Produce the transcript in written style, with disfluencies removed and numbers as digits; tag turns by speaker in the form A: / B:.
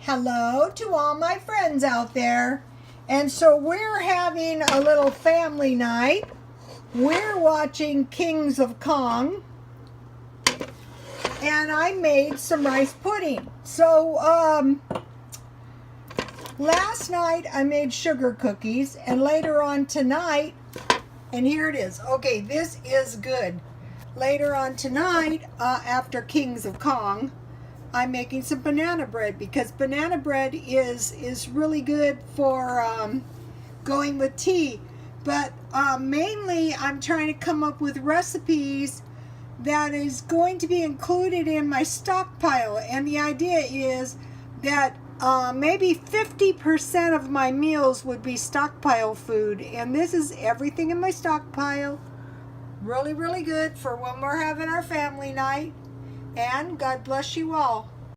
A: Hello to all my friends out there. And so we're having a little family night. We're watching Kings of Kong. And I made some rice pudding. So last night I made sugar cookies, and later on tonight, and here it is. Okay, this is good. Later on tonight, after Kings of Kong, I'm making some banana bread because banana bread is really good for going with tea. But mainly I'm trying to come up with recipes that is going to be included in my stockpile. And the idea is that maybe 50% of my meals would be stockpile food. And this is everything in my stockpile. Really, really good for when we're having our family night. And God bless you all.